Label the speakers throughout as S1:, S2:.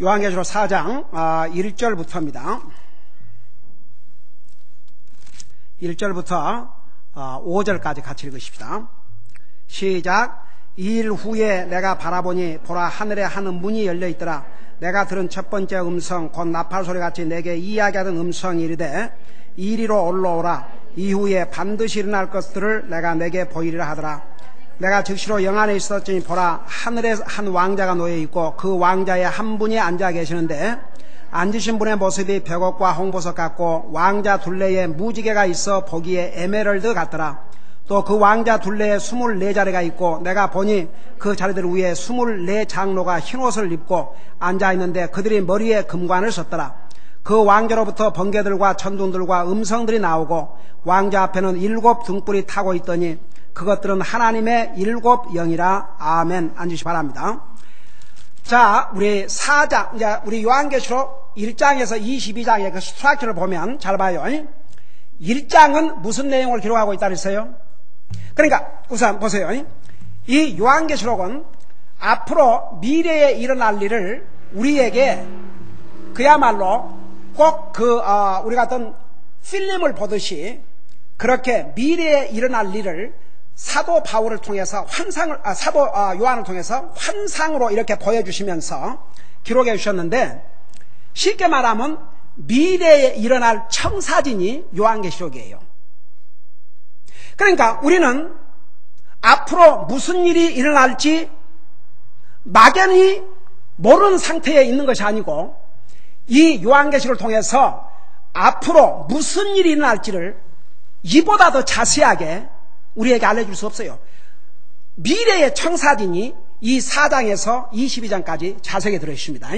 S1: 요한계시록 4장 1절부터입니다. 1절부터 5절까지 같이 읽으십시다. 시작. 2일 후에 내가 바라보니 보라 하늘에 하는 문이 열려있더라. 내가 들은 첫 번째 음성 곧 나팔소리같이 내게 이야기하던 음성이 이르되 이리로 올라오라. 이후에 반드시 일어날 것들을 내가 내게 보이리라 하더라. 내가 즉시로 영 안에 있었더니 보라 하늘에 한 왕자가 놓여있고 그 왕자의 한 분이 앉아 계시는데 앉으신 분의 모습이 벽옥과 홍보석 같고 왕자 둘레에 무지개가 있어 보기에 에메랄드 같더라. 또 그 왕자 둘레에 24자리가 있고 내가 보니 그 자리들 위에 24장로가 흰옷을 입고 앉아있는데 그들이 머리에 금관을 썼더라. 그 왕자로부터 번개들과 천둥들과 음성들이 나오고 왕자 앞에는 7 등불이 타고 있더니 그것들은 하나님의 7 영이라. 아멘. 앉으시 바랍니다. 자, 우리 4장, 이제 우리 요한계시록 1장에서 22장의 그 스트럭처를 보면 잘 봐요. 1장은 무슨 내용을 기록하고 있다 그랬어요? 그러니까 우선 보세요. 이 요한계시록은 앞으로 미래에 일어날 일을 우리에게 그야말로 꼭 우리가 어떤 필름을 보듯이 그렇게 미래에 일어날 일을 사도 바울을 통해서 사도 요한을 통해서 환상으로 이렇게 보여주시면서 기록해 주셨는데, 쉽게 말하면 미래에 일어날 청사진이 요한계시록이에요. 그러니까 우리는 앞으로 무슨 일이 일어날지 막연히 모르는 상태에 있는 것이 아니고 이 요한계시록을 통해서 앞으로 무슨 일이 일어날지를 이보다 더 자세하게 우리에게 알려줄 수 없어요. 미래의 청사진이 이 4장에서 22장까지 자세하게 들어있습니다.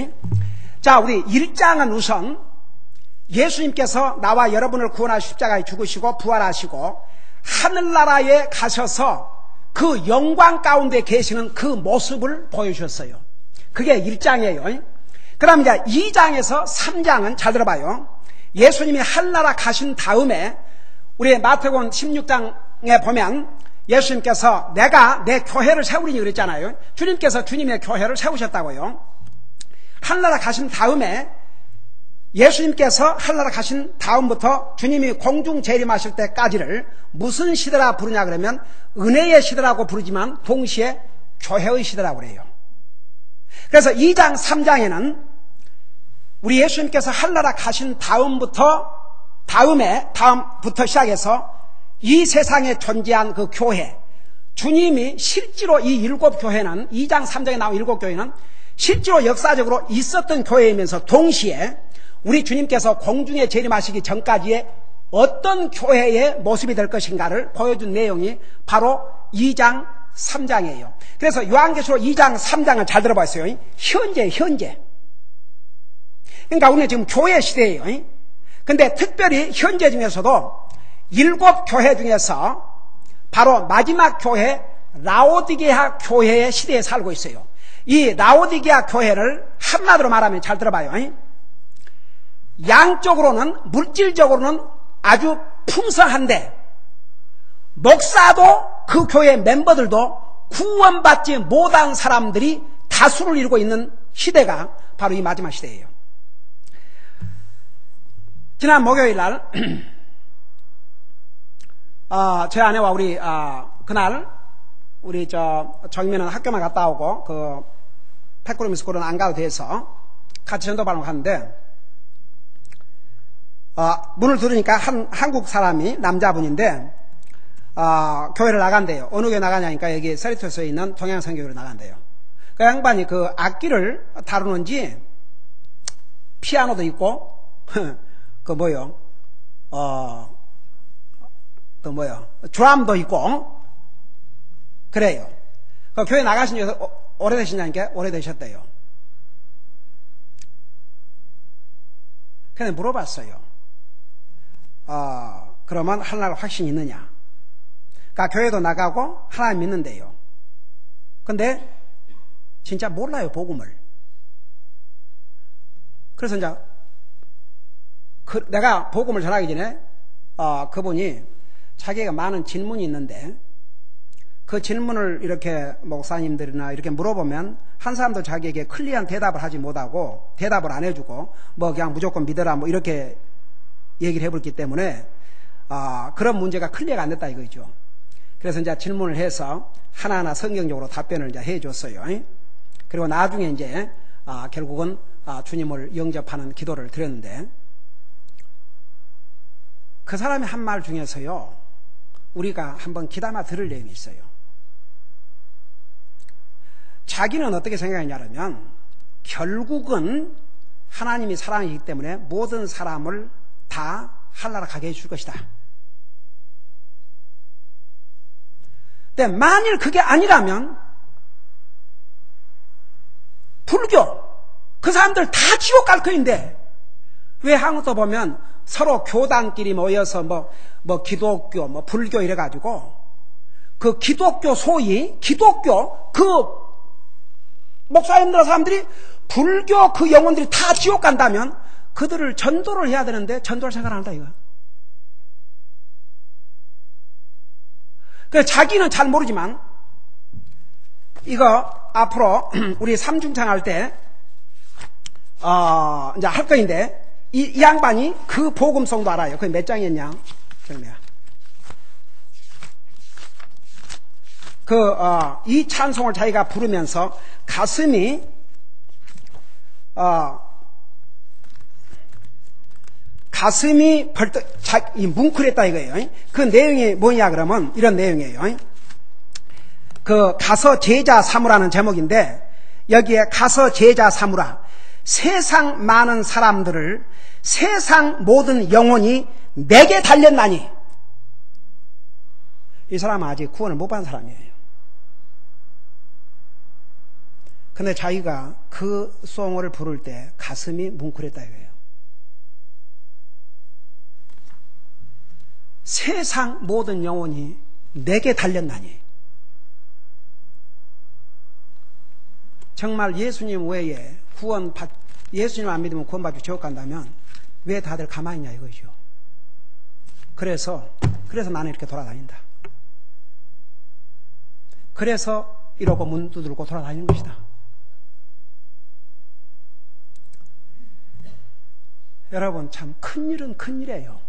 S1: 자, 우리 1장은 우선 예수님께서 나와 여러분을 구원하시고 십자가에 죽으시고 부활하시고 하늘나라에 가셔서 그 영광 가운데 계시는 그 모습을 보여주셨어요. 그게 1장이에요. 그 다음 이제 2장에서 3장은 잘 들어봐요. 예수님이 하늘나라 가신 다음에 우리 마태복음 16장에 보면 예수님께서 내가 내 교회를 세우리니 그랬잖아요. 주님께서 주님의 교회를 세우셨다고요. 하늘나라 가신 다음에 예수님께서 하늘나라 가신 다음부터 주님이 공중 재림하실 때까지를 무슨 시대라 부르냐 그러면 은혜의 시대라고 부르지만 동시에 교회의 시대라고 그래요. 그래서 2장 3장에는 우리 예수님께서 하늘나라 가신 다음부터 시작해서 이 세상에 존재한 그 교회, 주님이 실제로 이 7 교회는 2장 3장에 나온 7 교회는 실제로 역사적으로 있었던 교회이면서 동시에 우리 주님께서 공중에 재림하시기 전까지의 어떤 교회의 모습이 될 것인가를 보여준 내용이 바로 2장 3장이에요. 그래서 요한계시록 2장 3장을 잘 들어봤어요. 현재. 그러니까 우리는 지금 교회 시대예요. 근데 특별히 현재 중에서도 7 교회 중에서 바로 마지막 교회 라오디게아 교회의 시대에 살고 있어요. 이 라오디게아 교회를 한마디로 말하면 잘 들어봐요. 양적으로는 물질적으로는 아주 풍성한데 목사도 그 교회 멤버들도 구원받지 못한 사람들이 다수를 이루고 있는 시대가 바로 이 마지막 시대예요. 지난 목요일 날 제 아내와 우리 그날 우리 정면은 학교만 갔다 오고 그 패꾸르미 스쿨은 안 가도 돼서 같이 전도반을 갔는데 문을 들으니까 한국 사람이 남자분인데 교회를 나간대요. 어느 교회 나가냐니까 여기 세리토스에 있는 동양선교회로 나간대요. 그 양반이 그 악기를 다루는지 피아노도 있고 드럼도 있고 그래요. 그 교회 나가신 지 오래되시냐니까 오래되셨대요. 그래서 물어봤어요. 그러면 하나님 확신이 있느냐? 그러니까 교회도 나가고 하나님 믿는데요. 근데 진짜 몰라요, 복음을. 그래서 이제 내가 복음을 전하기 전에 그분이 자기가 많은 질문이 있는데 그 질문을 이렇게 목사님들이나 이렇게 물어보면 한 사람도 자기에게 클리어한 대답을 하지 못하고 대답을 안 해주고 뭐 그냥 무조건 믿어라 뭐 이렇게 얘기를 해버렸기 때문에 그런 문제가 클리어가 안 됐다 이거죠. 그래서 이제 질문을 해서 하나하나 성경적으로 답변을 이제 해줬어요. 그리고 나중에 이제 결국은 주님을 영접하는 기도를 드렸는데 그 사람이 한 말 중에서요 우리가 한번 귀담아 들을 내용이 있어요. 자기는 어떻게 생각했냐면 결국은 하나님이 사랑이기 때문에 모든 사람을 다 하늘나라 가게 해줄 것이다. 근데 만일 그게 아니라면 불교 그 사람들 다 지옥 갈 거인데 왜 한국도 보면 서로 교단끼리 모여서 뭐 기독교 뭐 불교 이래가지고 그 기독교 소위 기독교 그 목사님들 사람들이 불교 그 영혼들이 다 지옥 간다면 그들을 전도를 해야 되는데 전도할 생각 안 한다 이거. 그래서 자기는 잘 모르지만 이거 앞으로 우리 삼중창 할 때 이제 할 거인데 이 양반이 그 복음성도 알아요. 그게 몇 장이었냐? 이 찬송을 자기가 부르면서 가슴이 벌떡 뭉클했다 이거예요. 그 내용이 뭐냐 그러면 이런 내용이에요. 그 가서 제자 삼으라는 제목인데 여기에 가서 제자 삼으라. 세상 많은 사람들을 세상 모든 영혼이 내게 달렸나니. 이 사람은 아직 구원을 못 받은 사람이에요. 근데 자기가 그 송을 부를 때 가슴이 뭉클했다 이거예요. 세상 모든 영혼이 내게 달렸나니. 정말 예수님 외에 예수님 안 믿으면 구원받고 지옥 간다면 왜 다들 가만히 있냐 이거죠. 그래서 나는 이렇게 돌아다닌다. 그래서 이러고 문 두들고 돌아다니는 것이다. 여러분 참 큰일은 큰일이에요.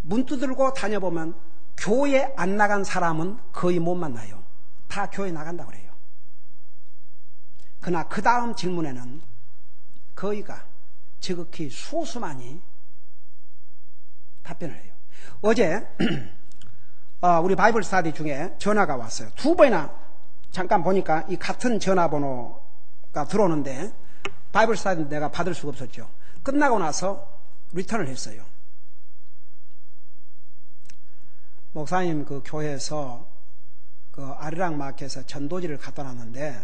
S1: 문 두들고 다녀보면 교회 안 나간 사람은 거의 못 만나요. 다 교회 나간다고 그래요. 그러나 그 다음 질문에는 거의가 지극히 소수만이 답변을 해요. 어제 우리 바이블 스터디 중에 전화가 왔어요. 2번이나 잠깐 보니까 이 같은 전화번호가 들어오는데 바이블 스터디 내가 받을 수가 없었죠. 끝나고 나서 리턴을 했어요. 목사님 그 교회에서 그 아리랑 마켓에서 전도지를 갖다 놨는데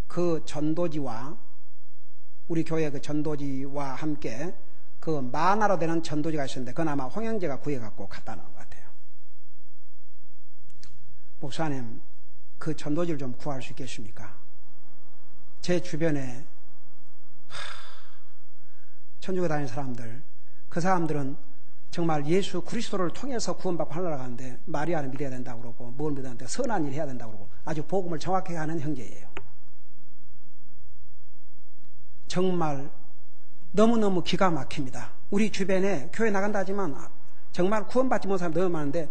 S1: 그 전도지와 우리 교회 그 전도지와 함께 그 만화로 되는 전도지가 있었는데 그건 아마 홍영재가 구해갖고 갖다 놓은 것 같아요. 목사님 그 전도지를 좀 구할 수 있겠습니까? 제 주변에 천주교 다니는 사람들 그 사람들은 정말 예수 그리스도를 통해서 구원받고 하늘나라 가는데 마리아를 믿어야 된다고 그러고 뭘 믿어야 된다고 선한 일 해야 된다고 그러고 아주 복음을 정확하게 하는 형제예요. 정말 너무너무 기가 막힙니다. 우리 주변에 교회 나간다 하지만 정말 구원받지 못한 사람이 너무 많은데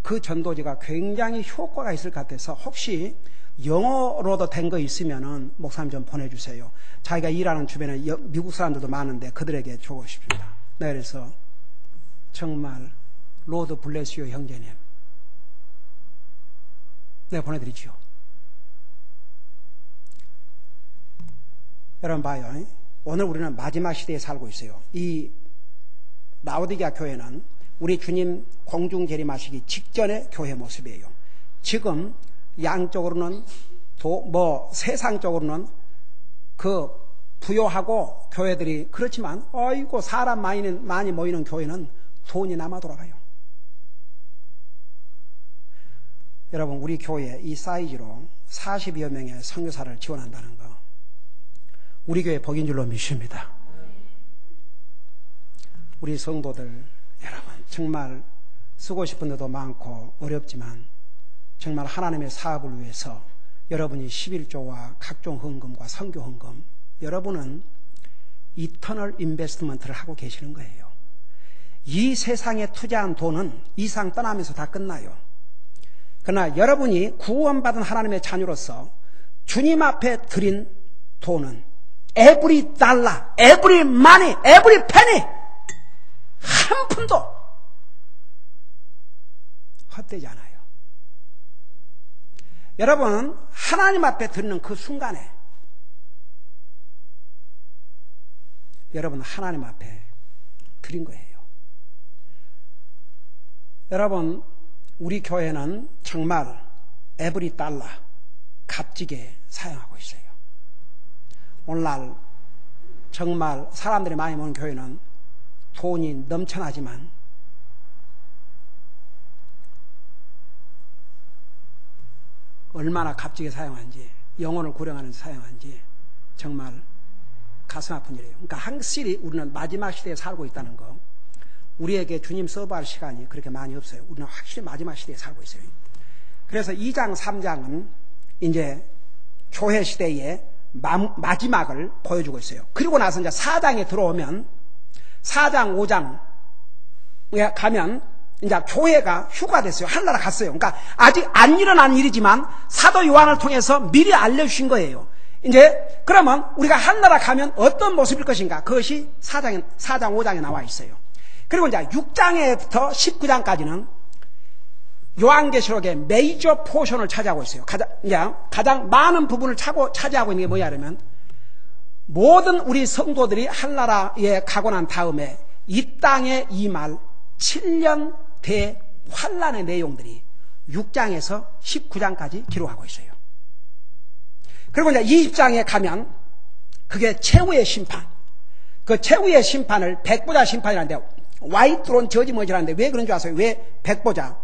S1: 그 전도지가 굉장히 효과가 있을 것 같아서 혹시 영어로도 된 거 있으면은 목사님 좀 보내주세요. 자기가 일하는 주변에 미국 사람들도 많은데 그들에게 주고 싶습니다. 네, 그래서 정말 로드 블레스유 형제님 내가 보내드리지요. 여러분 봐요. 오늘 우리는 마지막 시대에 살고 있어요. 이 라오디게아 교회는 우리 주님 공중 재림하시기 직전의 교회 모습이에요. 지금 양쪽으로는 세상적으로는 그 부요하고 교회들이 그렇지만 어이고 사람 많이 모이는 교회는 돈이 남아 돌아가요. 여러분 우리 교회 이 사이즈로 40여 명의 선교사를 지원한다는 거 우리 교회 복인 줄로 믿습니다. 우리 성도들 여러분 정말 쓰고 싶은 데도 많고 어렵지만 정말 하나님의 사업을 위해서 여러분이 11조와 각종 헌금과 선교 헌금, 여러분은 이터널 인베스트먼트를 하고 계시는 거예요. 이 세상에 투자한 돈은 이 세상 떠나면서 다 끝나요. 그러나 여러분이 구원받은 하나님의 자녀로서 주님 앞에 드린 돈은 every dollar, every money, every penny 한 푼도 헛되지 않아요. 여러분 하나님 앞에 드리는 그 순간에 여러분 하나님 앞에 드린 거예요. 여러분 우리 교회는 정말 every dollar 값지게 사용하고 있어요. 오늘날 정말 사람들이 많이 모는 교회는 돈이 넘쳐나지만 얼마나 값지게 사용한지, 영혼을 구령하는데 사용한지 정말 가슴 아픈 일이에요. 그러니까 확실히 우리는 마지막 시대에 살고 있다는 거, 우리에게 주님 서브할 시간이 그렇게 많이 없어요. 우리는 확실히 마지막 시대에 살고 있어요. 그래서 2장, 3장은 이제 교회 시대의 마지막을 보여주고 있어요. 그리고 나서 이제 4장에 들어오면 4장, 5장에 가면 이제 교회가 휴가 됐어요. 하늘나라 갔어요. 그러니까 아직 안 일어난 일이지만 사도 요한을 통해서 미리 알려주신 거예요. 이제 그러면 우리가 하늘나라 가면 어떤 모습일 것인가? 그것이 4장, 5장에 나와 있어요. 그리고 이제 6장에부터 19장까지는 요한계시록의 메이저 포션을 차지하고 있어요. 가장 많은 부분을 차지하고 있는 게 뭐냐 그러면 모든 우리 성도들이 하늘나라에 가고 난 다음에 이 땅에 임할 7년 대환란의 내용들이 6장에서 19장까지 기록하고 있어요. 그리고 이제 20장에 가면 그게 최후의 심판, 그 최후의 심판을 백보자 심판이라는데 화이트 트론 저지먼트라는데 왜 그런 줄 아세요? 왜 백보자?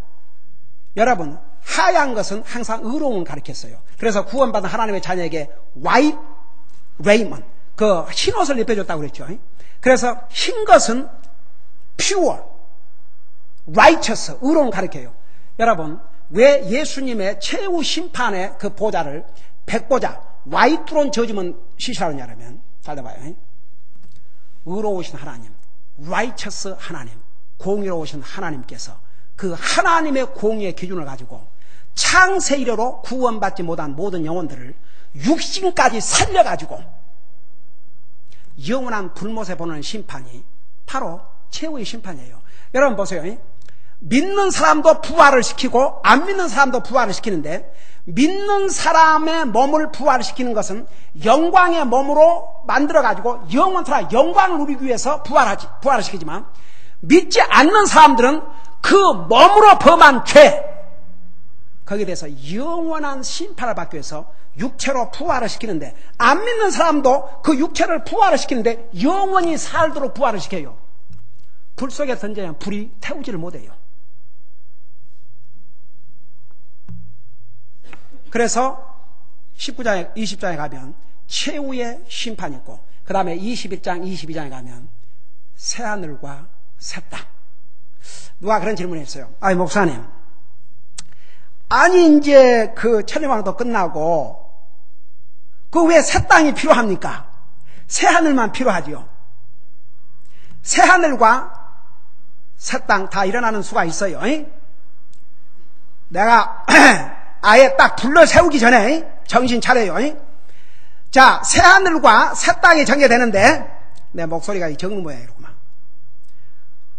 S1: 여러분 하얀 것은 항상 의로움을 가리켰어요. 그래서 구원받은 하나님의 자녀에게 white raiment, 그 흰옷을 입혀줬다고 그랬죠. 그래서 흰 것은 pure, righteous, 의로움을 가리켜요. 여러분 왜 예수님의 최후 심판의 그 보좌를 백보자, white throne judgment 시시라고 하냐면 잘 들어봐요. 의로우신 하나님, righteous 하나님, 공의로우신 하나님께서 그 하나님의 공의의 기준을 가지고 창세 이래로 구원받지 못한 모든 영혼들을 육신까지 살려가지고 영원한 불못에 보내는 심판이 바로 최후의 심판이에요. 여러분 보세요. 믿는 사람도 부활을 시키고 안 믿는 사람도 부활을 시키는데 믿는 사람의 몸을 부활시키는 것은 영광의 몸으로 만들어가지고 영원토록 영광을 누리기 위해서 부활을 시키지만 믿지 않는 사람들은 그 몸으로 범한 죄, 거기에 대해서 영원한 심판을 받기 위해서 육체로 부활을 시키는데 안 믿는 사람도 그 육체를 부활을 시키는데 영원히 살도록 부활을 시켜요. 불 속에 던져야 불이 태우지를 못해요. 그래서 19장에 20장에 가면 최후의 심판이 있고 그 다음에 21장 22장에 가면 새하늘과 새 땅. 누가 그런 질문을 했어요. 아니 목사님, 아니 이제 그 천리왕도 끝나고 그 왜 새 땅이 필요합니까? 새하늘만 필요하지요. 새하늘과 새 땅 다 일어나는 수가 있어요. 내가 아예 딱 불러 세우기 전에 정신 차려요. 자, 새하늘과 새 땅이 전개되는데 내 목소리가 이 적은 모양이로구만.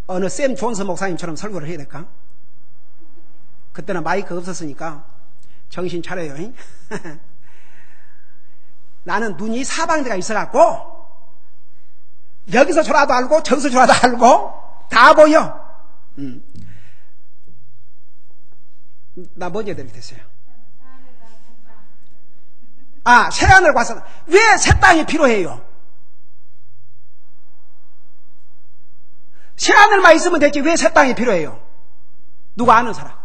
S1: 어느 샘 존스 목사님처럼 설교를 해야 될까? 그때는 마이크 없었으니까 정신 차려요. 나는 눈이 사방대가 있어갖고 여기서 저라도 알고 저기서 저라도 알고 다 보여. 나 뭔지 드리겠어요. 아, 새하늘과 새 땅. 왜 새 땅이 필요해요? 새하늘만 있으면 되지 왜 새 땅이 필요해요? 누가 아는 사람?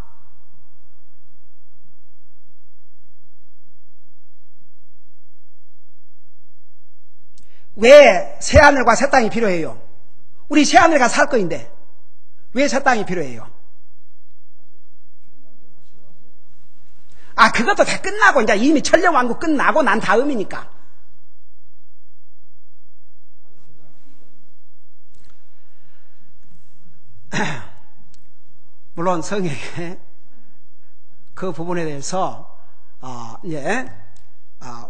S1: 왜 새하늘과 새 땅이 필요해요? 우리 새하늘 가서 살 거인데 왜 새 땅이 필요해요? 그것도 다 끝나고 이제 이미 천년왕국 끝나고 난 다음이니까. 물론 성경에 그 부분에 대해서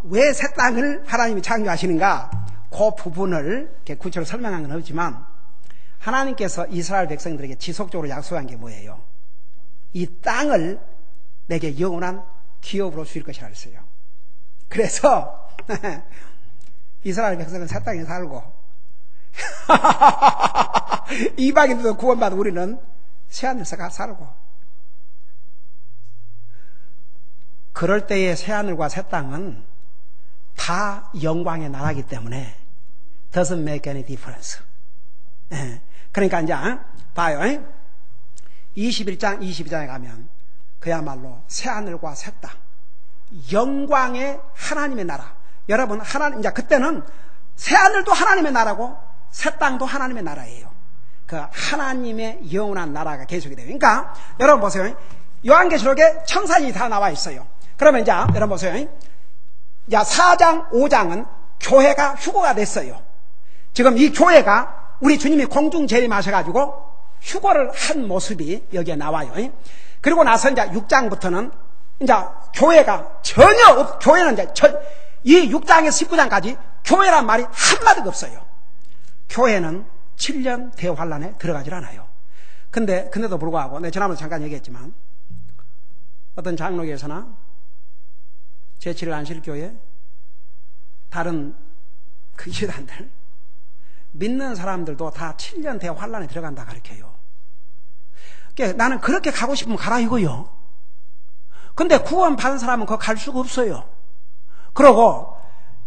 S1: 왜 새 땅을 하나님이 창조하시는가 그 부분을 이렇게 구체적으로 설명한 건 없지만 하나님께서 이스라엘 백성들에게 지속적으로 약속한 게 뭐예요? 이 땅을 내게 영원한 기업으로 주실 것이라 했어요. 그래서 이스라엘 백성은 새 땅에 살고 이방인들도 구원받은 우리는 새하늘에서 살고, 그럴 때의 새하늘과 새 땅은 다 영광의 나라이기 때문에 doesn't make any difference. 그러니까 이제 봐요. 21장 22장에 가면 그야말로 새하늘과 새 땅, 영광의 하나님의 나라. 여러분, 하나님, 이제 그때는 새하늘도 하나님의 나라고 새 땅도 하나님의 나라예요. 그 하나님의 영원한 나라가 계속이 돼요. 그러니까 여러분 보세요. 요한계시록에 청산이 다 나와 있어요. 그러면 이제 여러분 보세요. 이제 4장 5장은 교회가 휴거가 됐어요. 지금 이 교회가 우리 주님이 공중 재림하셔가지고 휴거를 한 모습이 여기에 나와요. 그리고 나서 이제 6장부터는 이제 교회가 전혀 교회는 이제 이 6장에서 19장까지 교회란 말이 한마디도 없어요. 교회는 7년 대환란에 들어가질 않아요. 근데도 불구하고, 내가 지난번에 잠깐 얘기했지만, 어떤 장로교에서나, 제7일 안식교회, 다른 그 이단들, 믿는 사람들도 다 7년 대환란에 들어간다 가르쳐요. 그러니까 나는 그렇게 가고 싶으면 가라 이거요. 근데 구원 받은 사람은 그거 갈 수가 없어요. 그러고,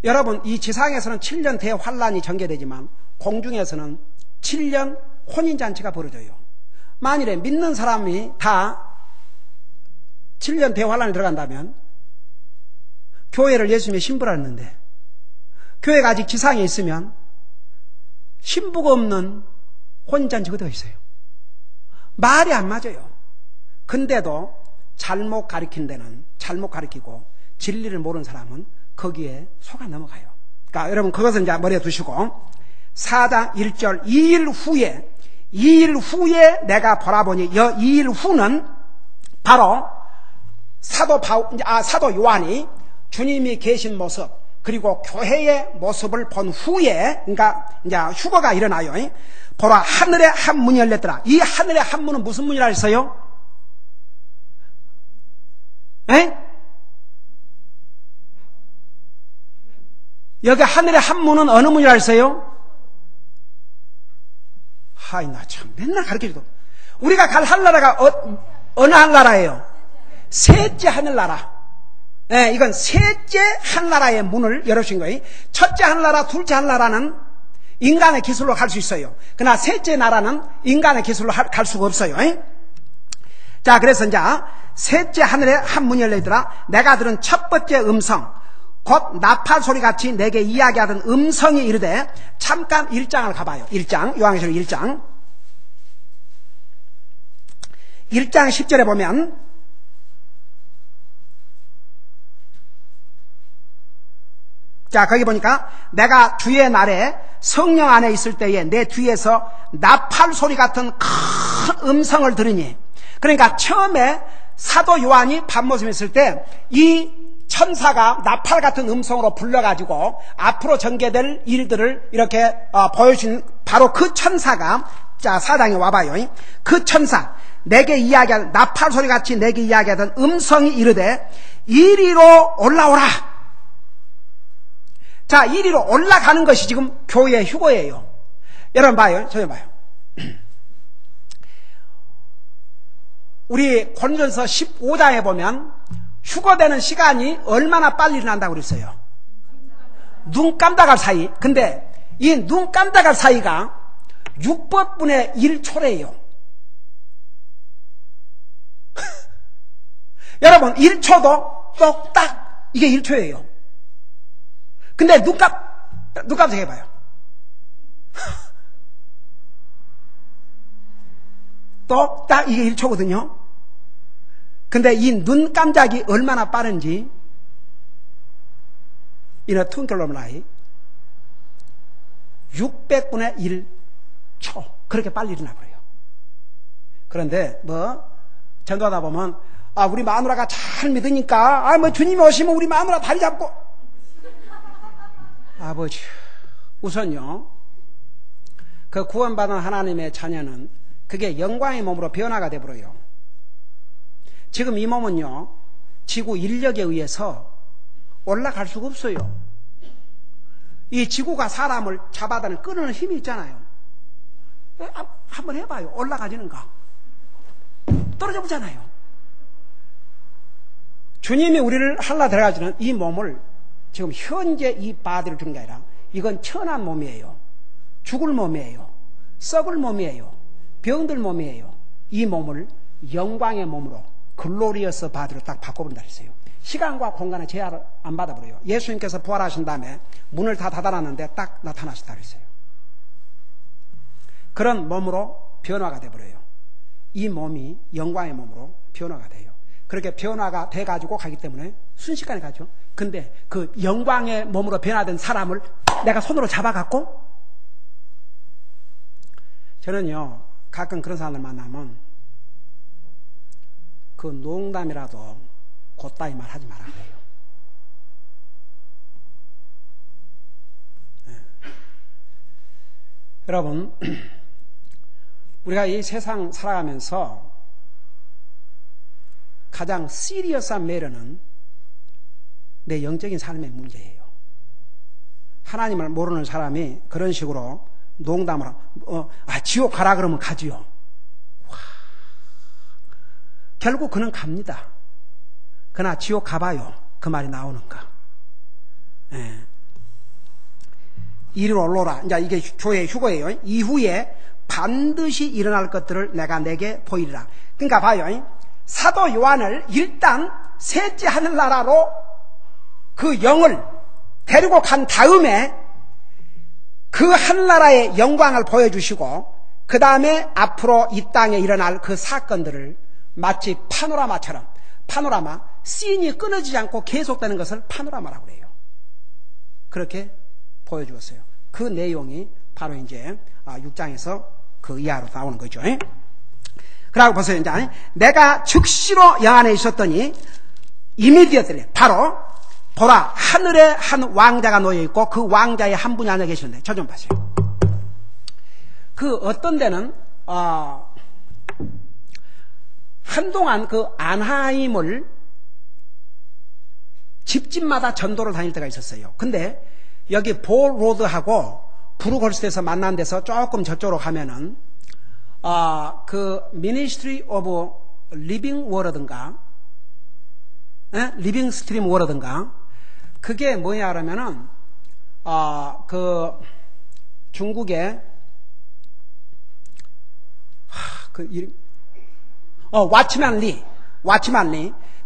S1: 여러분, 이 지상에서는 7년 대환란이 전개되지만, 공중에서는 7년 혼인잔치가 벌어져요. 만일에 믿는 사람이 다 7년 대환란에 들어간다면 교회를 예수님이 신부라 했는데 교회가 아직 지상에 있으면 신부가 없는 혼인잔치가 되어 있어요. 말이 안 맞아요. 근데도 잘못 가르친 데는 잘못 가르치고 진리를 모르는 사람은 거기에 속아 넘어가요. 그러니까 여러분 그것은 이제 머리에 두시고 4장 1절 2일 후에 내가 보라보니 2일 후는 바로 사도 요한이 주님이 계신 모습 그리고 교회의 모습을 본 후에 그러니까 이제 휴거가 일어나요. 보라 하늘에 한 문이 열렸더라. 이 하늘의 한 문은 무슨 문이라 했어요? 여기 하늘의 한 문은 어느 문이라 했어요? 하이, 나 참 맨날 가르쳐줘도. 우리가 갈 하늘나라가 어느 하늘나라예요? 셋째 하늘나라. 이건 셋째 하늘나라의 문을 열어주신 거예요. 첫째 하늘나라, 둘째 하늘나라는 인간의 기술로 갈 수 있어요. 그러나 셋째 나라는 인간의 기술로 갈 수가 없어요. 자, 그래서 이제 셋째 하늘에 한 문이 열려있더라. 내가 들은 첫 번째 음성, 곧 나팔 소리같이 내게 이야기하던 음성이 이르되, 잠깐 1장을 가봐요. 1장, 요한계시록 1장 10절에 보면 자, 거기 보니까 내가 주의 날에 성령 안에 있을 때에 내 뒤에서 나팔 소리 같은 큰 음성을 들으니, 그러니까 처음에 사도 요한이 밤모습에 있을 때 이 천사가 나팔 같은 음성으로 불러가지고 앞으로 전개될 일들을 이렇게 보여준 바로 그 천사가, 자, 4장에 와봐요. 그 천사, 내게 이야기하던 나팔 소리같이 내게 이야기하던 음성이 이르되 이리로 올라오라. 자, 이리로 올라가는 것이 지금 교회의 휴거예요. 여러분 봐요. 저희 봐요. 우리 고린도전서 15장에 보면 휴거되는 시간이 얼마나 빨리 일어난다고 그랬어요? 눈 깜짝할 사이. 근데 이 눈 깜짝할 사이가 600분의 1초래요. 여러분 1초도 똑딱 이게 1초예요. 근데 눈 깜짝해봐요. 똑딱 이게 1초거든요. 근데 이 눈 깜짝이 얼마나 빠른지, in a twinkle of an eye, 600분의 1초. 그렇게 빨리 일어나 버려요. 그런데 전도하다 보면, 우리 마누라가 잘 믿으니까, 주님이 오시면 우리 마누라 다리 잡고. 아버지, 우선요, 그 구원받은 하나님의 자녀는 그게 영광의 몸으로 변화가 되버려요. 지금 이 몸은요, 지구 인력에 의해서 올라갈 수가 없어요. 이 지구가 사람을 잡아다는 끄는 힘이 있잖아요. 한번 해봐요. 올라가지는가? 떨어져 보잖아요. 주님이 우리를 할라 들어가지는 이 몸을 지금 현재 이 바디를 주는 게 아니라 이건 천한 몸이에요. 죽을 몸이에요. 썩을 몸이에요. 병들 몸이에요. 이 몸을 영광의 몸으로 글로리어스 바디로 딱 바꿔본다 했어요. 시간과 공간의 제한을 안 받아버려요. 예수님께서 부활하신 다음에 문을 다 닫아놨는데 딱 나타나셨다 그랬어요. 그런 몸으로 변화가 돼버려요. 이 몸이 영광의 몸으로 변화가 돼요. 그렇게 변화가 돼가지고 가기 때문에 순식간에 가죠. 근데 그 영광의 몸으로 변화된 사람을 내가 손으로 잡아갖고, 저는요 가끔 그런 사람들 만나면 그 농담이라도 곧다이 말 하지 말아야 돼요. 네. 여러분, 우리가 이 세상 살아가면서 가장 시리어스한 매력은 내 영적인 삶의 문제예요. 하나님을 모르는 사람이 그런 식으로 농담을 하고, 지옥 가라 그러면 가지요. 와. 결국 그는 갑니다. 그러나 지옥 가봐요. 그 말이 나오는가. 예. 이리로 올라오라. 이제 이게 교회의 휴거예요. 이후에 반드시 일어날 것들을 내가 내게 보이리라. 그러니까 봐요. 사도 요한을 일단 셋째 하늘나라로 그 영을 데리고 간 다음에 그 하늘나라의 영광을 보여주시고, 그 다음에 앞으로 이 땅에 일어날 그 사건들을 마치 파노라마처럼, 파노라마, 씬이 끊어지지 않고 계속되는 것을 파노라마라고 해요. 그렇게 보여주었어요. 그 내용이 바로 이제 6장에서 그 이하로 나오는 거죠. 그러고 보세요. 이제 내가 즉시로 영 안에 있었더니 이미디어들이 바로 보라, 하늘에 한 왕자가 놓여있고 그 왕자의 한 분이 앉아 계시는데, 저 좀 보세요. 그 어떤 데는 한동안 그 안하임을 집집마다 전도를 다닐 때가 있었어요. 근데 여기 볼로드하고 브루걸스에서 만난 데서 조금 저쪽으로 가면은 그 미니스트리 오브 리빙 워라든가 리빙 스트림 워라든가, 그게 뭐냐 그러면은 그 중국의 그 이름 와치만 리,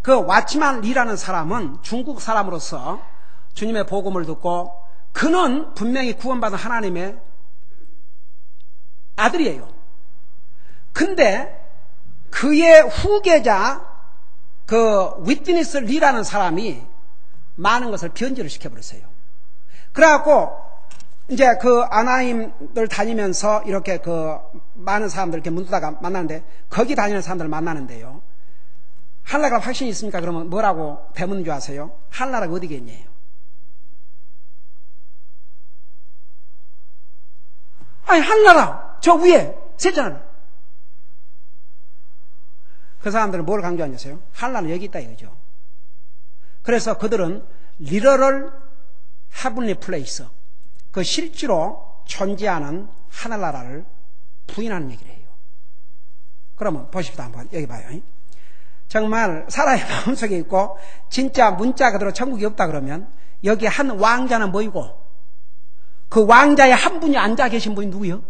S1: 그 와치만 리라는 사람은 중국 사람으로서 주님의 복음을 듣고, 그는 분명히 구원받은 하나님의 아들이에요. 근데 그의 후계자 그 위트니스 리라는 사람이 많은 것을 변질을 시켜버렸어요. 그래갖고 이제 그 아나임들 다니면서 이렇게 그 많은 사람들 이렇게 문두다가 만나는데, 거기 다니는 사람들 만나는데요, 한나라가 확신이 있습니까? 그러면 뭐라고 대묻는 줄 아세요? 한나라가 어디겠냐요? 아니, 한나라 저 위에 셋째 하나. 그 사람들은 뭘 강조하냐세요? 한나라는 여기 있다 이거죠. 그래서 그들은 리러럴 헤븐리 플레이스, 그 실제로 존재하는 하늘나라를 부인하는 얘기를 해요. 그러면 보십시다. 한번 여기 봐요. 정말 사람의 마음속에 있고 진짜 문자 그대로 천국이 없다 그러면 여기 한 왕자는 뭐이고, 그 왕자의 한 분이 앉아 계신 분이 누구요?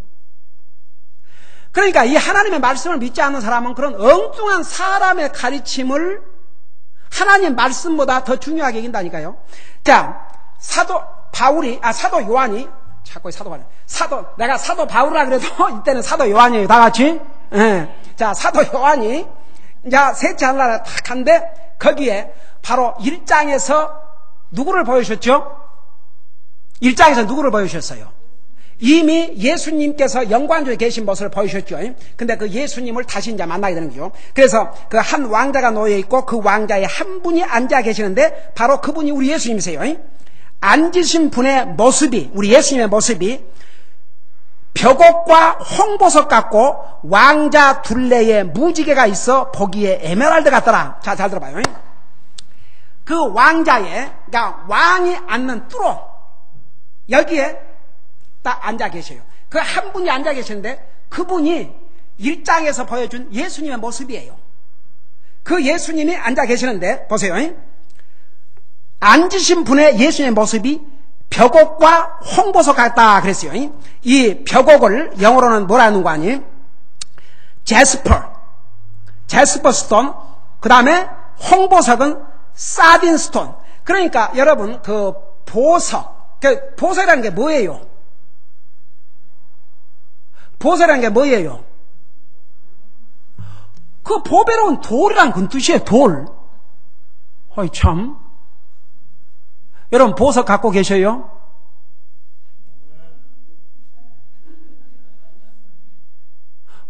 S1: 그러니까 이 하나님의 말씀을 믿지 않는 사람은 그런 엉뚱한 사람의 가르침을 하나님 말씀보다 더 중요하게 여긴다니까요. 자, 사도 요한이, 자꾸 내가 사도 바울이라 그래도 이때는 사도 요한이에요. 다 같이. 예. 자, 사도 요한이 이제 셋째 하늘나라에 탁 한데 거기에 바로 1장에서 누구를 보여주셨죠? 1장에서 누구를 보여주셨어요? 이미 예수님께서 영광중에 계신 모습을 보여주셨죠. 근데 그 예수님을 다시 이제 만나게 되는 거죠. 그래서 그 한 왕자가 놓여 있고 그 왕자에 한 분이 앉아 계시는데 바로 그분이 우리 예수님이세요. 앉으신 분의 모습이, 우리 예수님의 모습이 벽옥과 홍보석 같고 왕자 둘레에 무지개가 있어 보기에 에메랄드 같더라. 자, 잘 들어봐요. 그 왕자에, 그러니까 왕이 앉는 뚜로 여기에 딱 앉아 계셔요. 그 한 분이 앉아 계시는데 그분이 1장에서 보여준 예수님의 모습이에요. 그 예수님이 앉아 계시는데 보세요. 앉으신 분의 예수님의 모습이 벽옥과 홍보석 같다 그랬어요. 이 벽옥을 영어로는 뭐라는 거 아니? 제스퍼 스톤. 그 다음에 홍보석은 사딘 스톤. 그러니까 여러분 그 보석, 그 보석이라는 게 뭐예요? 보석이라는 게 뭐예요? 그 보배로운 돌이란 그 뜻이에요. 돌. 어이 참. 여러분 보석 갖고 계셔요?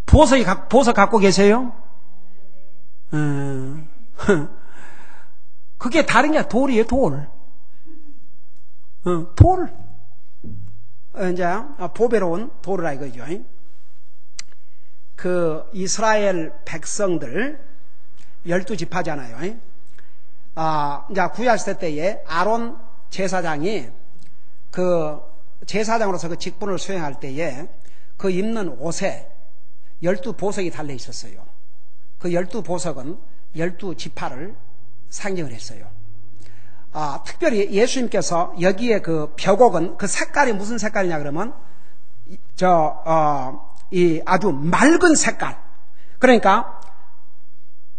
S1: 보석 갖고 계세요? 그게 다른 게 돌이에요. 돌. 돌. 이제 보배로운 돌이라 이거죠. 그 이스라엘 백성들 12지파잖아요. 이제 구약시대 때에 아론 제사장이 그 제사장으로서 그 직분을 수행할 때에 그 입는 옷에 12보석이 달려 있었어요. 그 12보석은 12지파를 상징을 했어요. 특별히 예수님께서 여기에 그 벽옥은 그 색깔이 무슨 색깔이냐 그러면 이 아주 맑은 색깔. 그러니까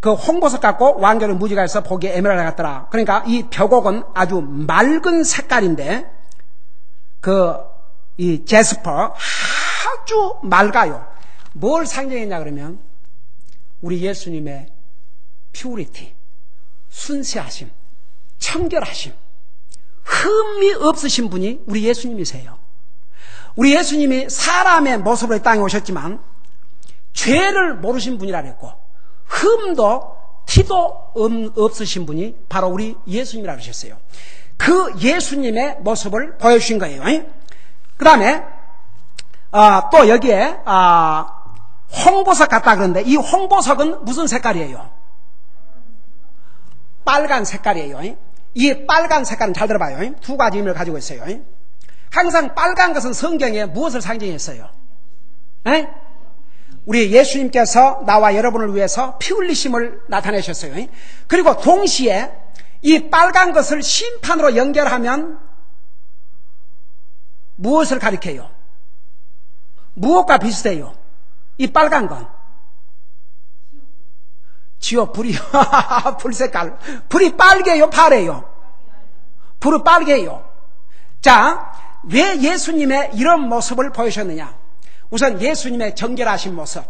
S1: 그 홍보석 같고 왕자의 무지가 있어 보기에 에메랄드 같더라. 그러니까 이 벽옥은 아주 맑은 색깔인데 이 제스퍼 아주 맑아요. 뭘 상징했냐 그러면 우리 예수님의 퓨리티, 순수하심, 청결하심, 흠이 없으신 분이 우리 예수님이세요. 우리 예수님이 사람의 모습으로 이 땅에 오셨지만 죄를 모르신 분이라 그랬고 흠도 티도 없으신 분이 바로 우리 예수님이라 그러셨어요. 그 예수님의 모습을 보여주신 거예요. 그 다음에 또 여기에 홍보석 같다 그러는데 이 홍보석은 무슨 색깔이에요? 빨간 색깔이에요. 이 빨간 색깔은 잘 들어봐요. 두 가지 의미를 가지고 있어요. 항상 빨간 것은 성경에 무엇을 상징했어요? 우리 예수님께서 나와 여러분을 위해서 피 흘리심을 나타내셨어요. 그리고 동시에 이 빨간 것을 심판으로 연결하면 무엇을 가리켜요? 무엇과 비슷해요? 이 빨간 건 지옥 불이요. 불 색깔. 불이 빨개요, 파래요? 불이 빨개요. 자, 왜 예수님의 이런 모습을 보여주셨느냐? 우선 예수님의 정결하신 모습,